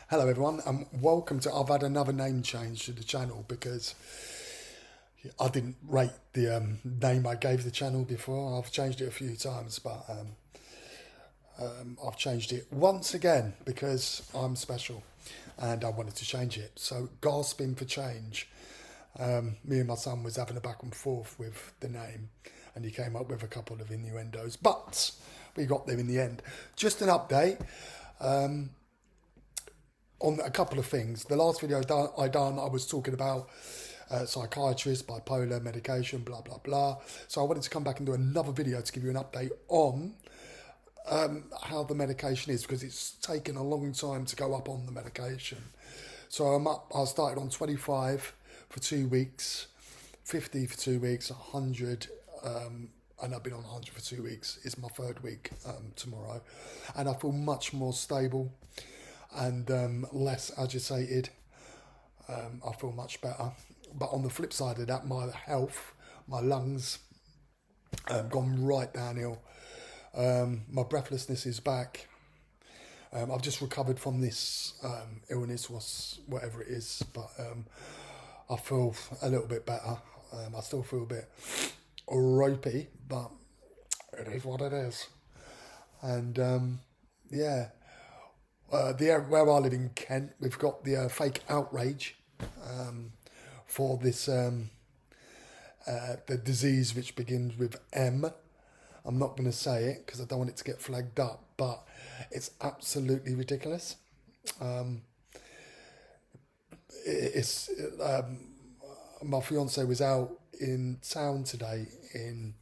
Hello everyone and welcome to, I've had another name change to the channel because I didn't rate the name I gave the channel before. I've changed it a few times, but I've changed it once again because I'm special and I wanted to change it. So gasping for change. Me and my son was having a back and forth with the name and he came up with a couple of innuendos, but we got there in the end. Just an update on a couple of things. The last video I was talking about psychiatrist, bipolar, medication, blah, blah, blah. So I wanted to come back and do another video to give you an update on how the medication is, because it's taken a long time to go up on the medication. So I started on 25 for 2 weeks, 50 for 2 weeks, 100, and I've been on 100 for 2 weeks. It's my third week tomorrow. And I feel much more stable and less agitated. I feel much better. But on the flip side of that, my health, my lungs, gone right downhill. My breathlessness is back. I've just recovered from this illness, whatever it is, but I feel a little bit better. I still feel a bit ropey, but it is what it is. And yeah, where I live in Kent, we've got the fake outrage for this the disease which begins with M. I'm not going to say it because I don't want it to get flagged up, but it's absolutely ridiculous. It's my fiance was out in town today in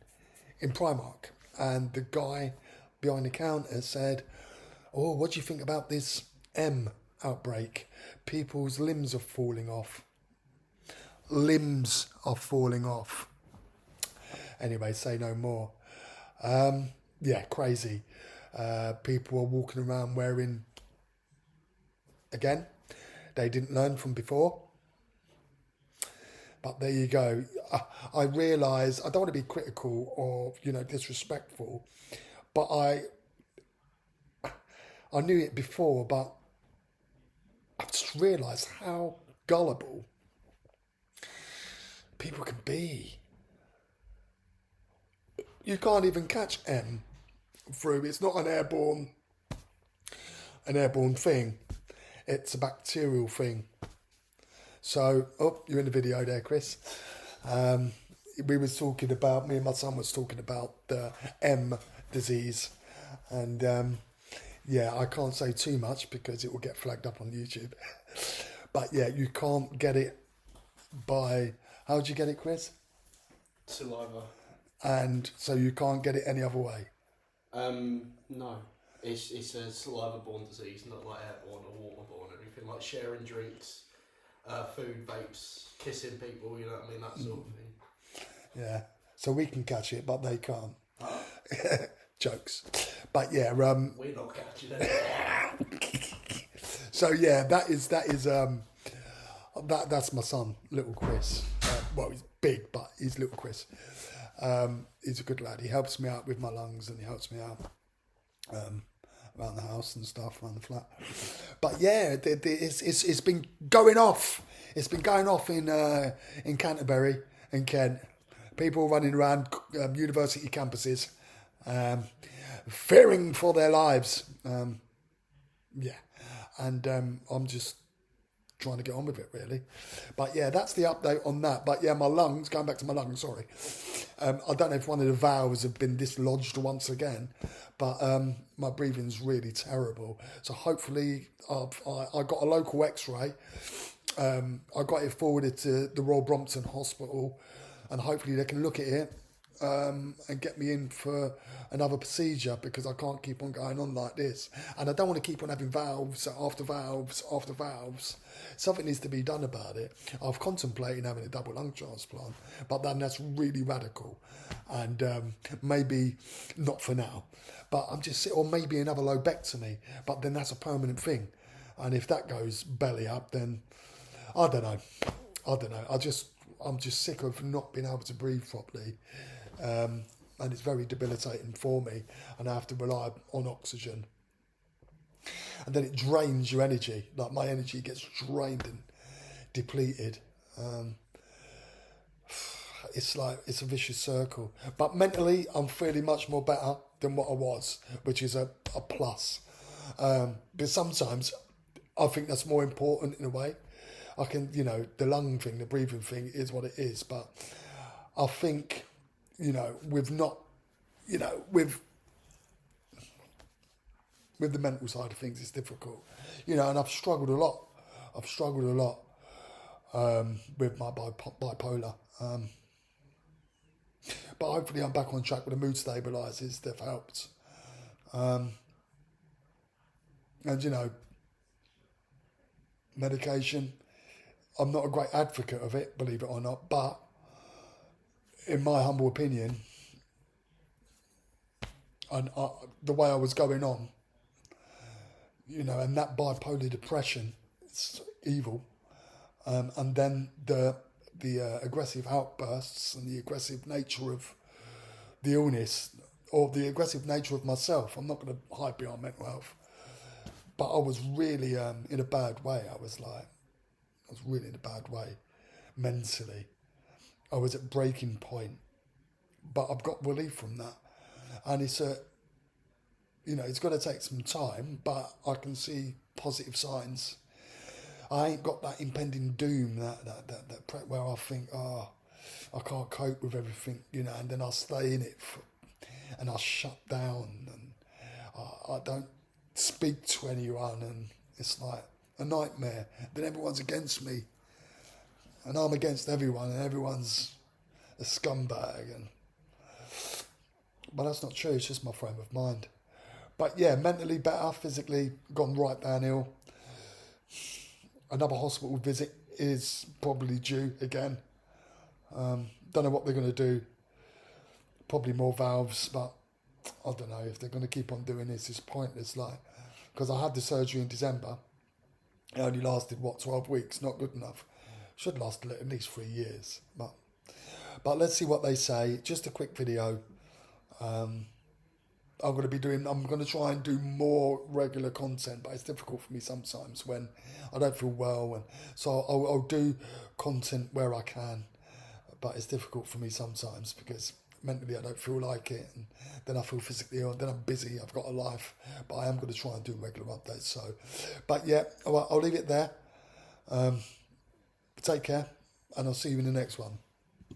Primark, and the guy behind the counter said, "Oh, what do you think about this M outbreak? People's limbs are falling off. Limbs are falling off." Anyway, say no more. Yeah, crazy. People are walking around wearing, again, they didn't learn from before. But there you go. I realise, I don't want to be critical or, disrespectful, but I knew it before, but I just realised how gullible people can be. You can't even catch M through. It's not an airborne thing. It's a bacterial thing. So, you're in the video there, Chris. Me and my son was talking about the M disease, and yeah, I can't say too much because it will get flagged up on YouTube. But yeah, you can't get it by, how'd you get it, Chris? Saliva. And so you can't get it any other way. No. It's a saliva-borne disease, not like airborne or waterborne or anything, like sharing drinks, food, vapes, kissing people, you know what I mean, that sort of thing. Yeah. So we can catch it, but they can't. Jokes. But yeah, We're not catching it. so yeah, that's my son, little Chris. Well, he's big, but he's little Chris. He's a good lad. He helps me out with my lungs and he helps me out around the house and stuff, around the flat. But yeah, it's been going off. It's been going off in Canterbury, in Kent. People running around university campuses, fearing for their lives. Yeah, and I'm just trying to get on with it, really. But yeah, that's the update on that. But yeah, my lungs, going back to my lungs, sorry. I don't know if one of the valves have been dislodged once again, but my breathing's really terrible. So hopefully, I got a local x-ray. I got it forwarded to the Royal Brompton Hospital, and hopefully they can look at it and get me in for another procedure, because I can't keep on going on like this. And I don't want to keep on having valves after valves after valves. Something needs to be done about it. I've contemplated having a double lung transplant, but then that's really radical. And maybe not for now. But or maybe another lobectomy, but then that's a permanent thing. And if that goes belly up, then I don't know. I'm just sick of not being able to breathe properly. And it's very debilitating for me, and I have to rely on oxygen. and then it drains your energy. Like my energy gets drained and depleted. It's like it's a vicious circle. But mentally, I'm feeling much more better than what I was, which is a plus. But sometimes I think that's more important in a way. I can, the lung thing, the breathing thing is what it is. But I think, with not, with the mental side of things, it's difficult. And I've struggled a lot. With my bipolar. But hopefully I'm back on track with the mood stabilisers. They've helped. And, medication, I'm not a great advocate of it, believe it or not, but in my humble opinion, and the way I was going on, and that bipolar depression, it's evil. And then the aggressive outbursts and the aggressive nature of the illness, or the aggressive nature of myself. I'm not going to hide behind mental health, but I was really in a bad way. I was really in a bad way mentally. I was at breaking point, but I've got relief from that, and it's it's going to take some time, but I can see positive signs. I ain't got that impending doom, that where I think, I can't cope with everything, and then I stay in it, and I shut down, and I don't speak to anyone, and it's like a nightmare. Then everyone's against me, and I'm against everyone, and everyone's a scumbag, but that's not true. It's just my frame of mind. But yeah, mentally better, physically gone right downhill. Another hospital visit is probably due again. Don't know what they're going to do. Probably more valves, but I don't know if they're going to keep on doing this. It's pointless, because I had the surgery in December. It only lasted 12 weeks? Not good enough. Should last at least 3 years. But let's see what they say. Just a quick video. I'm going to try and do more regular content, but it's difficult for me sometimes when I don't feel well, and so I'll do content where I can, but it's difficult for me sometimes because mentally I don't feel like it, and then I feel physically ill, and then I'm busy, I've got a life, but I am going to try and do regular updates. So, but yeah, I'll leave it there. Take care, and I'll see you in the next one.